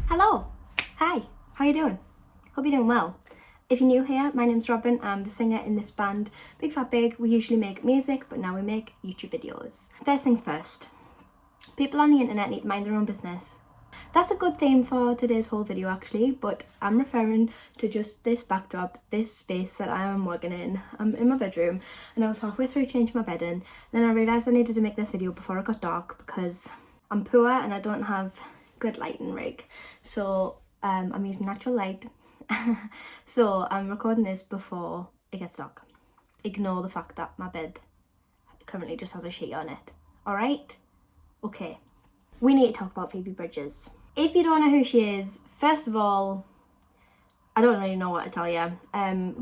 Hello, hi, how you doing? Hope you're doing well. If you're new here, my name's Robin. I'm the singer in this band, Big Fat Big. We usually make music, but now we make YouTube videos. First things first, people on the internet need to mind their own business. That's a good theme for today's whole video actually, but I'm referring to just this backdrop, this space that I am working in. I'm in my bedroom and I was halfway through changing my bedding. Then I realised I needed to make this video before it got dark because I'm poor and I don't have good lighting rig. So I'm using natural light. So I'm recording this before it gets dark. Ignore the fact that my bed currently just has a sheet on it. Alright? Okay. We need to talk about Phoebe Bridgers. If you don't know who she is, first of all, I don't really know what to tell you.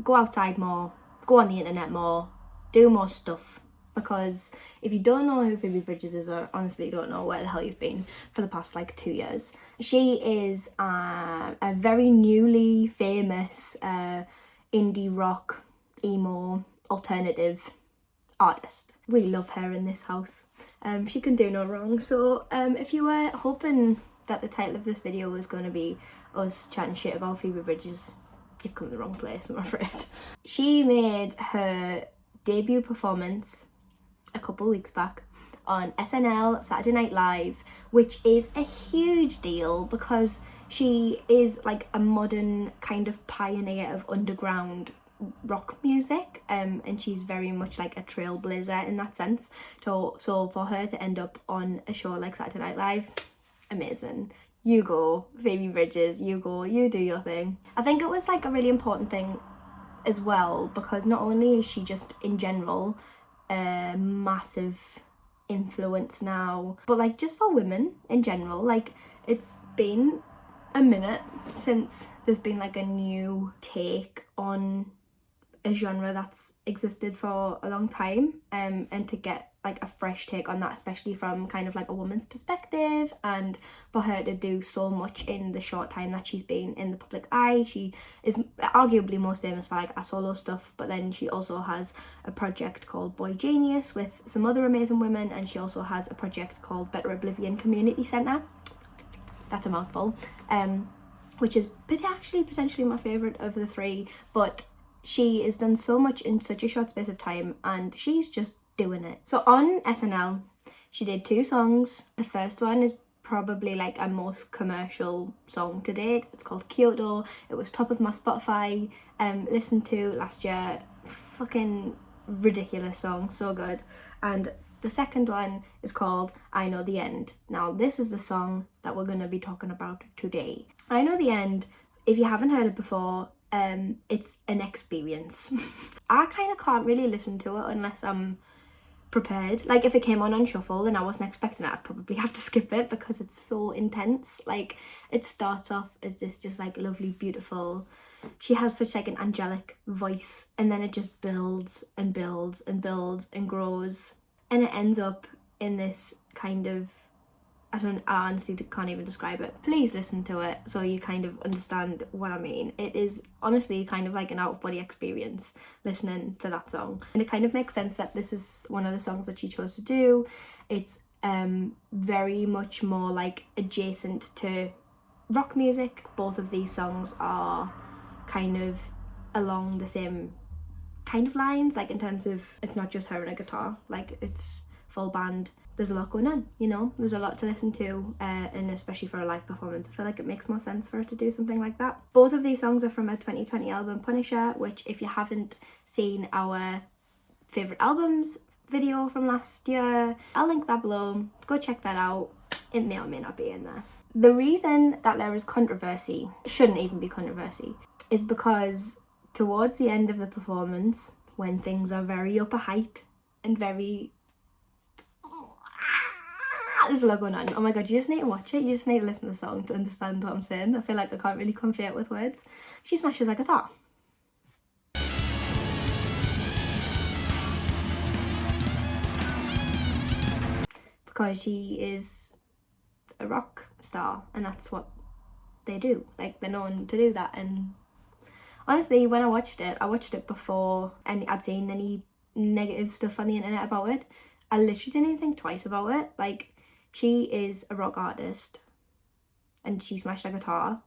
Go outside more, go on the internet more, do more stuff. Because if you don't know who Phoebe Bridgers is, I honestly don't know where the hell you've been for the past like 2 years. She is a very newly famous indie rock, emo, alternative artist. We love her in this house. She can do no wrong. So if you were hoping that the title of this video was going to be us chatting shit about Phoebe Bridgers, you've come to the wrong place, I'm afraid. She made her debut performance a couple weeks back on SNL Saturday Night Live, which is a huge deal because she is like a modern kind of pioneer of underground rock music, and she's very much like a trailblazer in that sense. So for her to end up on a show like Saturday Night Live, amazing. You go, Phoebe Bridgers, you go, you do your thing. I think it was like a really important thing as well because not only is she just in general a massive influence now, but like just for women in general, like it's been a minute since there's been like a new take on a genre that's existed for a long time, and to get like a fresh take on that, especially from kind of like a woman's perspective, and for her to do so much in the short time that she's been in the public eye. She is arguably most famous for like her solo stuff, but then she also has a project called Boy Genius with some other amazing women, and she also has a project called Better Oblivion Community Centre. That's a mouthful. Which is potentially my favourite of the three, but she has done so much in such a short space of time and she's just doing it. So on SNL, she did 2 songs. The first one is probably like a most commercial song to date. It's called Kyoto. It was top of my Spotify listen to last year. Fucking ridiculous song, so good. And the second one is called I Know the End. Now this is the song that we're going to be talking about today. I Know the End, if you haven't heard it before, it's an experience. I kind of can't really listen to it unless I'm prepared. Like if it came on shuffle and I wasn't expecting it, I'd probably have to skip it because it's so intense. Like it starts off as this just like lovely, beautiful, she has such like an angelic voice, and then it just builds and builds and builds and grows, and it ends up in this kind of, I honestly can't even describe it. Please listen to it so you kind of understand what I mean. It is honestly kind of like an out-of-body experience listening to that song. And it kind of makes sense that this is one of the songs that she chose to do. It's very much more like adjacent to rock music. Both of these songs are kind of along the same kind of lines, like in terms of it's not just her and a guitar, like it's full band. There's a lot going on, you know, there's a lot to listen to, and especially for a live performance, I feel like it makes more sense for her to do something like that. Both of these songs are from her 2020 album Punisher, which if you haven't seen our favourite albums video from last year, I'll link that below, go check that out. It may or may not be in there. The reason that there is controversy, shouldn't even be controversy, is because towards the end of the performance, when things are very up a height and very, there's a lot going on. Oh my god, you just need to watch it. You just need to listen to the song to understand what I'm saying. I feel like I can't really convey it with words. She smashes a guitar. Because she is a rock star and that's what they do. Like they're known to do that. And honestly, when I watched it before and I'd seen any negative stuff on the internet about it. I literally didn't even think twice about it. Like, she is a rock artist and she smashed a guitar,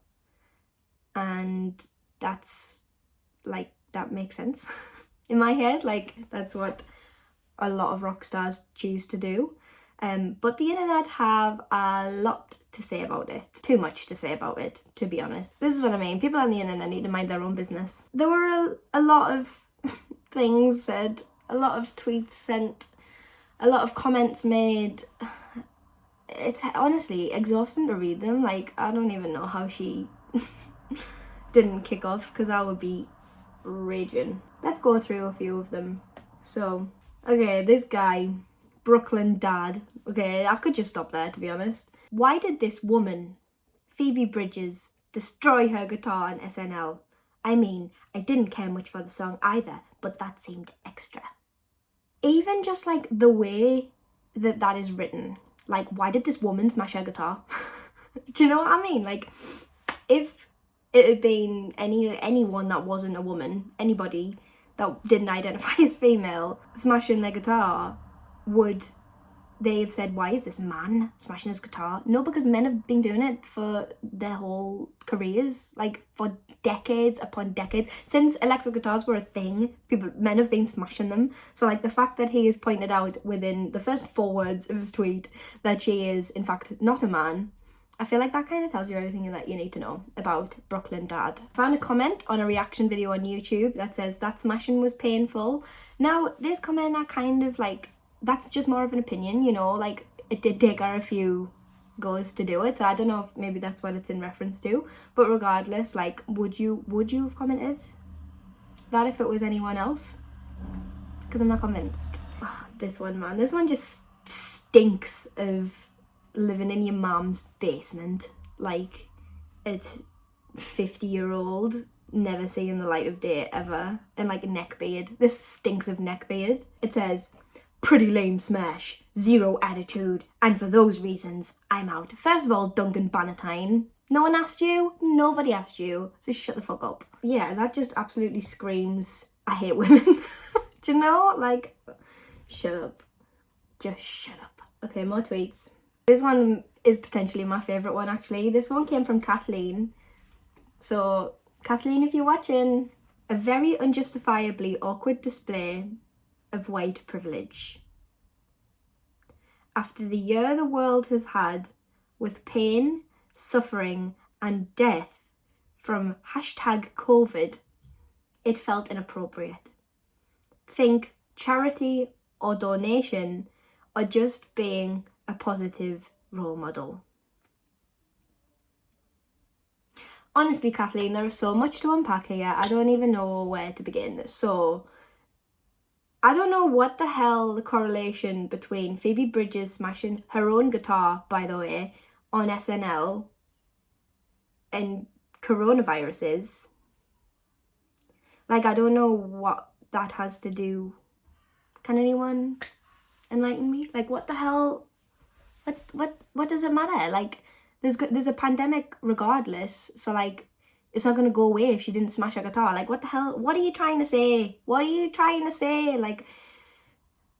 and that's like, that makes sense in my head. Like, that's what a lot of rock stars choose to do. But the internet have a lot to say about it. Too much to say about it, to be honest. This is what I mean. People on the internet need to mind their own business. There were a lot of things said, a lot of tweets sent, a lot of comments made. It's honestly exhausting to read them. Like, I don't even know how she didn't kick off, because I would be raging. Let's go through a few of them. So, okay, this guy, Brooklyn Dad. Okay, I could just stop there, to be honest. Why did this woman, Phoebe Bridgers, destroy her guitar on SNL? I mean, I didn't care much for the song either, but that seemed extra. Even just like the way that is written, like, why did this woman smash her guitar? Do you know what I mean? Like, if it had been anyone that wasn't a woman, anybody that didn't identify as female, smashing their guitar, would they have said, why is this man smashing his guitar? No, because men have been doing it for their whole careers, like for decades upon decades. Since electric guitars were a thing, men have been smashing them. So like, the fact that he has pointed out within the first 4 words of his tweet that she is in fact not a man, I feel like that kind of tells you everything that you need to know about Brooklyn Dad. I found a comment on a reaction video on YouTube that says, that smashing was painful. Now, this comment, I kind of like, that's just more of an opinion, you know, like, it did take her a few goes to do it, so I don't know if maybe that's what it's in reference to, but regardless, like, would you have commented that if it was anyone else? Because I'm not convinced. Oh, this one, man, this one just stinks of living in your mom's basement, like it's 50-year-old, never seeing the light of day ever, and like a neckbeard. This stinks of neckbeard. It says, pretty lame smash, zero attitude, and for those reasons, I'm out. First of all, Duncan Bannatyne, no one asked you, nobody asked you, so shut the fuck up. Yeah, that just absolutely screams, I hate women. Do you know? Like, shut up. Just shut up. Okay, more tweets. This one is potentially my favourite one, actually. This one came from Kathleen. So, Kathleen, if you're watching, a very unjustifiably awkward display of white privilege. After the year the world has had with pain, suffering and death from #COVID, it felt inappropriate. Think charity or donation or just being a positive role model. Honestly, Kathleen, there is so much to unpack here. I don't even know where to begin. So, I don't know what the hell the correlation between Phoebe Bridgers smashing her own guitar, by the way, on SNL and coronavirus is. Like, I don't know what that has to do. Can anyone enlighten me? Like, what the hell? What does it matter? Like, there's a pandemic regardless, so like, it's not gonna go away if she didn't smash her guitar. Like, what the hell? What are you trying to say? What are you trying to say? Like,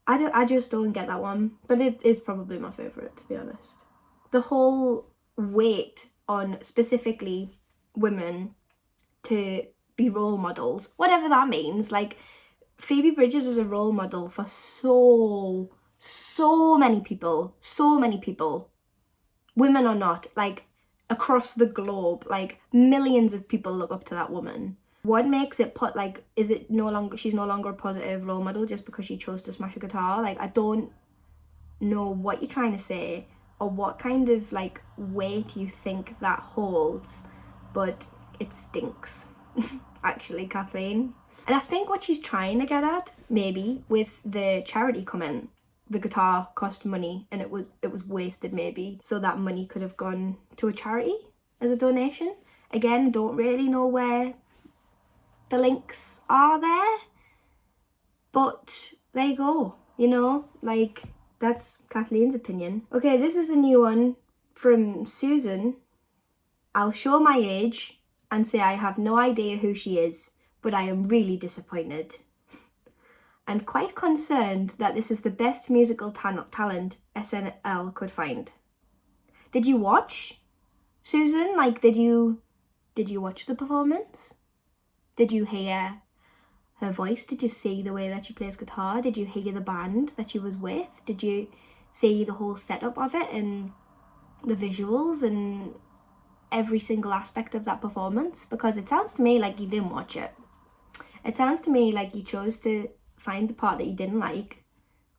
I just don't get that one. But it is probably my favourite, to be honest. The whole weight on specifically women to be role models, whatever that means. Like, Phoebe Bridgers is a role model for so many people, women or not, like, across the globe. Like, millions of people look up to that woman. What makes it put, like, is it she's no longer a positive role model just because she chose to smash a guitar? Like, I don't know what you're trying to say or what kind of like weight you think that holds, but it stinks. Actually, Kathleen. And I think what she's trying to get at, maybe, with the charity comment, the guitar cost money and it was wasted, maybe, so that money could have gone to a charity as a donation. Again, don't really know where the links are there, but there you go, you know, like, that's Kathleen's opinion. Okay, this is a new one from Susan. I'll show my age and say I have no idea who she is, but I am really disappointed and quite concerned that this is the best musical talent SNL could find. Did you watch Susan, like, did you watch the performance? Did you hear her voice? Did you see the way that she plays guitar? Did you hear the band that she was with? Did you see the whole setup of it and the visuals and every single aspect of that performance? Because it sounds to me like you didn't watch it. It sounds to me like you chose to find the part that you didn't like,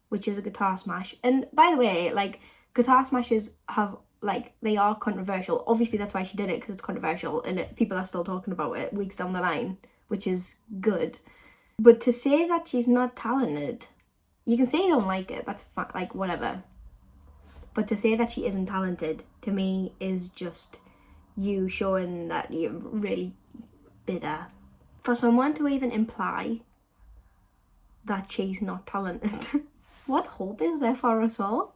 which is a guitar smash. And by the way, like, guitar smashes have, like, they are controversial. Obviously that's why she did it, because it's controversial and people are still talking about it weeks down the line, which is good. But to say that she's not talented, you can say you don't like it, that's fine, like, whatever. But to say that she isn't talented, to me, is just you showing that you're really bitter. For someone to even imply that she's not talented, what hope is there for us all?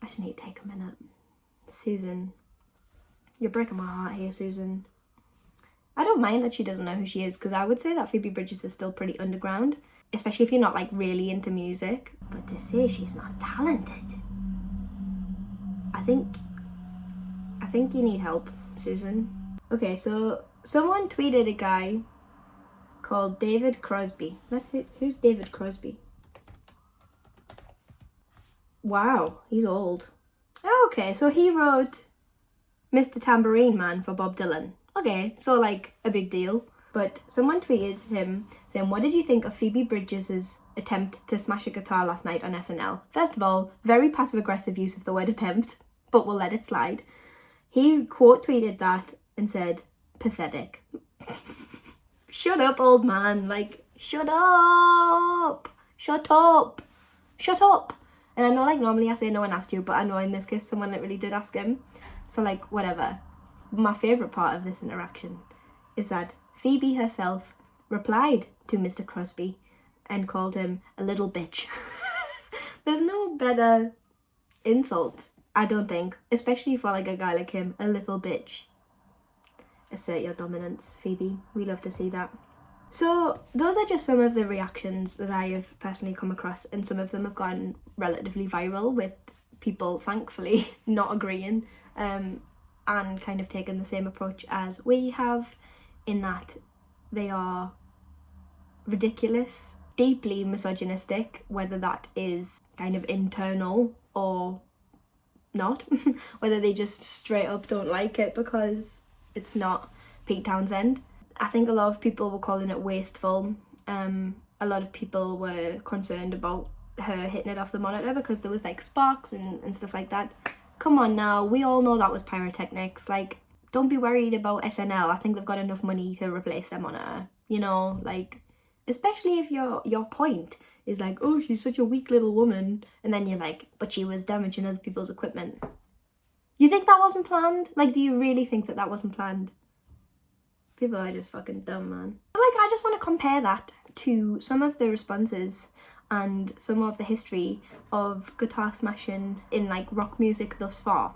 I just need to take a minute. Susan, you're breaking my heart here, Susan. I don't mind that she doesn't know who she is, because I would say that Phoebe Bridgers is still pretty underground, especially if you're not, like, really into music. But to say she's not talented, I think you need help, Susan. Okay, so someone tweeted a guy called David Crosby. That's it. Who's David Crosby? Wow, he's old. Oh, okay, so he wrote Mr. Tambourine Man for Bob Dylan. Okay, so, like, a big deal. But someone tweeted him saying, what did you think of Phoebe Bridgers' attempt to smash a guitar last night on SNL? First of all, very passive-aggressive use of the word attempt, but we'll let it slide. He quote tweeted that and said, pathetic. Shut up, old man. Like, shut up. Shut up. Shut up. And I know, like, normally I say no one asked you, but I know in this case someone literally did ask him. So, like, whatever. My favourite part of this interaction is that Phoebe herself replied to Mr. Crosby and called him a little bitch. There's no better insult, I don't think, especially for, like, a guy like him, a little bitch. Assert your dominance, Phoebe. We love to see that. So those are just some of the reactions that I have personally come across, and some of them have gone relatively viral with people, thankfully, not agreeing and kind of taking the same approach as we have, in that they are ridiculous, deeply misogynistic, whether that is kind of internal or not, whether they just straight up don't like it because it's not Pete Townsend. I think a lot of people were calling it wasteful. A lot of people were concerned about her hitting it off the monitor because there was, like, sparks and stuff like that. Come on now, we all know that was pyrotechnics. Like, don't be worried about SNL. I think they've got enough money to replace their monitor, you know, like, especially if your point is like, oh, she's such a weak little woman, and then you're like, but she was damaging other people's equipment. You think that wasn't planned? Like, do you really think that wasn't planned? People are just fucking dumb, man. Like, I just want to compare that to some of the responses and some of the history of guitar smashing in, like, rock music thus far.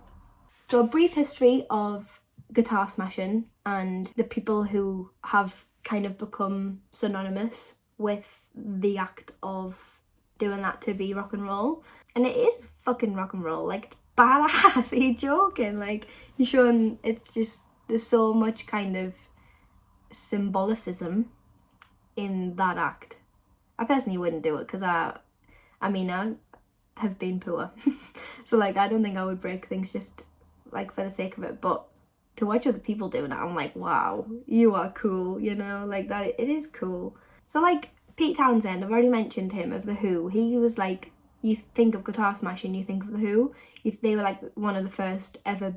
So a brief history of guitar smashing and the people who have kind of become synonymous with the act of doing that to be rock and roll. And it is fucking rock and roll, like, badass. Are you joking? Like, you're showing, it's just, there's so much kind of symbolicism in that act. I personally wouldn't do it because I have been poor. So, like, I don't think I would break things just, like, for the sake of it. But to watch other people doing it, I'm like, wow, you are cool, you know, like, that, it is cool. So, like, Pete Townsend, I've already mentioned him, of The Who. He was, like, you think of guitar smashing, you think of The Who. They were, like, one of the first ever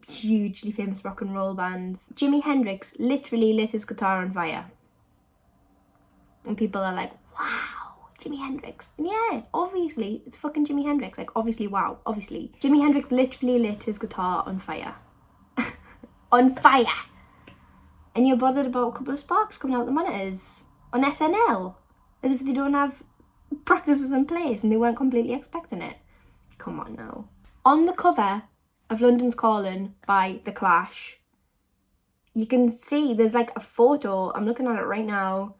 hugely famous rock and roll bands. Jimi Hendrix literally lit his guitar on fire. And people are like, wow, Jimi Hendrix. And yeah, obviously, it's fucking Jimi Hendrix. Like, obviously, wow, obviously. Jimi Hendrix literally lit his guitar on fire. On fire! And you're bothered about a couple of sparks coming out the monitors on SNL. As if they don't have practices in place and they weren't completely expecting it. Come on now. On the cover of London's Calling by The Clash, you can see there's, like, a photo. I'm looking at it right now.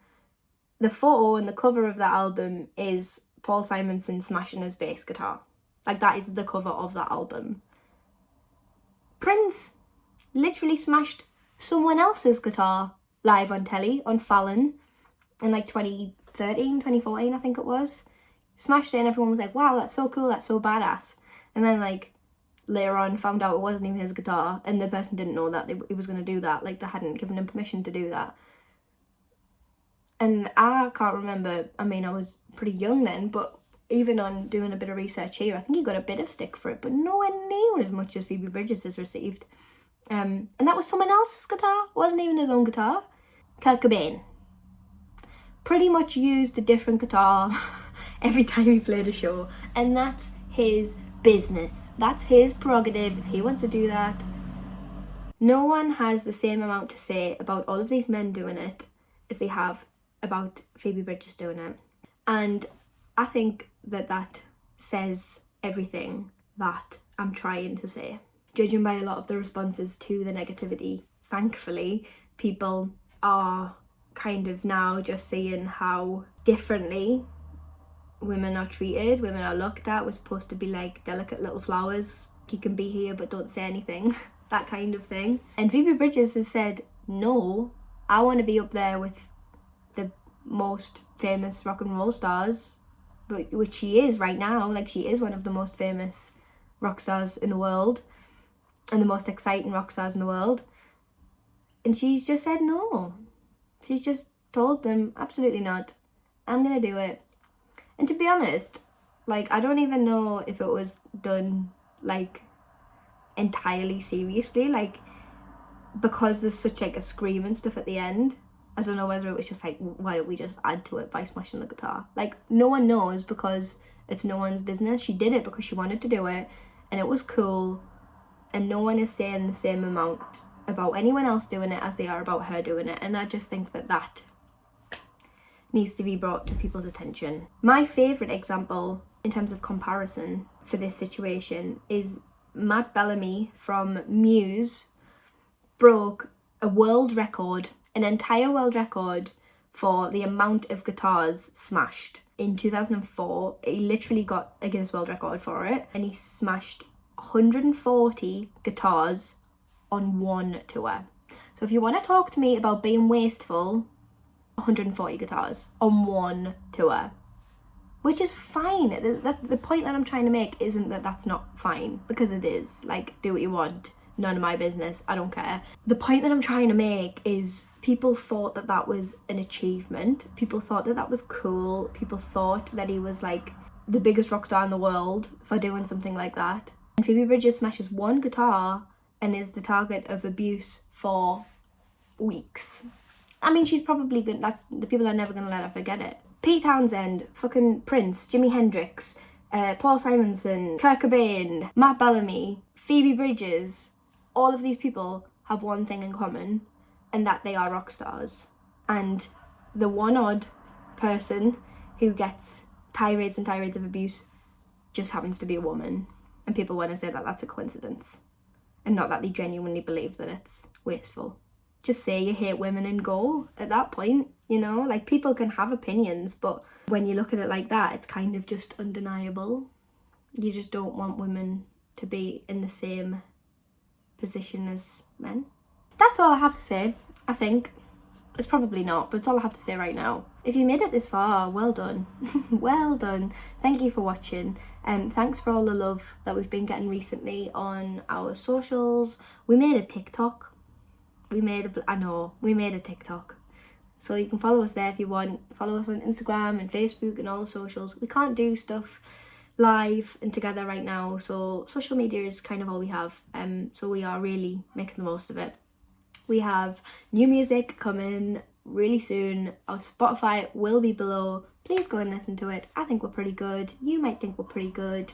The photo and the cover of that album is Paul Simonson smashing his bass guitar. Like, that is the cover of that album. Prince literally smashed someone else's guitar live on telly, on Fallon, in like 2013, 2014, I think it was. Smashed it and everyone was like, wow, that's so cool, that's so badass. And then like later on found out it wasn't even his guitar, and the person didn't know that he was going to do that. Like they hadn't given him permission to do that. And I can't remember, I mean, I was pretty young then, but even on doing a bit of research here, I think he got a bit of stick for it, but nowhere near as much as Phoebe Bridgers has received. And that was someone else's guitar, it wasn't even his own guitar. Kurt Cobain pretty much used a different guitar every time he played a show, and that's his business. That's his prerogative if he wants to do that. No one has the same amount to say about all of these men doing it as they have about Phoebe Bridgers doing it. And I think that says everything that I'm trying to say. Judging by a lot of the responses to the negativity, thankfully, people are kind of now just seeing how differently women are treated, women are looked at. We're supposed to be like delicate little flowers. You can be here but don't say anything. That kind of thing. And Phoebe Bridgers has said, no, I want to be up there with the most famous rock and roll stars, which she is right now. Like, she is one of the most famous rock stars in the world and the most exciting rock stars in the world. And she's just said no. She's just told them, absolutely not. I'm going to do it. And to be honest, like, I don't even know if it was done, like, entirely seriously, like, because there's such, like, a scream and stuff at the end. I don't know whether it was just like, why don't we just add to it by smashing the guitar? Like, no one knows because it's no one's business. She did it because she wanted to do it, and it was cool, and no one is saying the same amount about anyone else doing it as they are about her doing it. And I just think that needs to be brought to people's attention. My favourite example in terms of comparison for this situation is Matt Bellamy from Muse broke a world record, an entire world record, for the amount of guitars smashed. In 2004, he literally got a Guinness World Record for it, and he smashed 140 guitars on one tour. So if you want to talk to me about being wasteful, 140 guitars on one tour, which is fine. The point that I'm trying to make isn't that that's not fine, because it is. Like, do what you want, none of my business, I don't care. The point that I'm trying to make is people thought that that was an achievement. People thought that that was cool. People thought that he was like the biggest rock star in the world for doing something like that. And Phoebe Bridgers smashes one guitar and is the target of abuse for weeks. I mean, she's probably good. That's, the people are never going to let her forget it. Pete Townsend, fucking Prince, Jimi Hendrix, Paul Simonson, Kurt Cobain, Matt Bellamy, Phoebe Bridgers, all of these people have one thing in common, and that they are rock stars. And the one odd person who gets tirades and tirades of abuse just happens to be a woman. And people want to say that that's a coincidence, and not that they genuinely believe that it's wasteful. Just say you hate women and go at that point, you know? Like, people can have opinions, but when you look at it like that, it's kind of just undeniable. You just don't want women to be in the same position as men. That's all I have to say, I think. It's probably not, but it's all I have to say right now. If you made it this far, well done. Well done. Thank you for watching. Thanks for all the love that we've been getting recently on our socials. We made a TikTok. We made a TikTok. So you can follow us there if you want. Follow us on Instagram and Facebook and all the socials. We can't do stuff live and together right now, so social media is kind of all we have. So we are really making the most of it. We have new music coming really soon. Our Spotify will be below. Please go and listen to it. I think we're pretty good. You might think we're pretty good.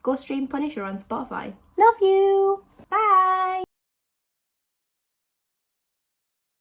Go stream Punisher on Spotify. Love you. Bye.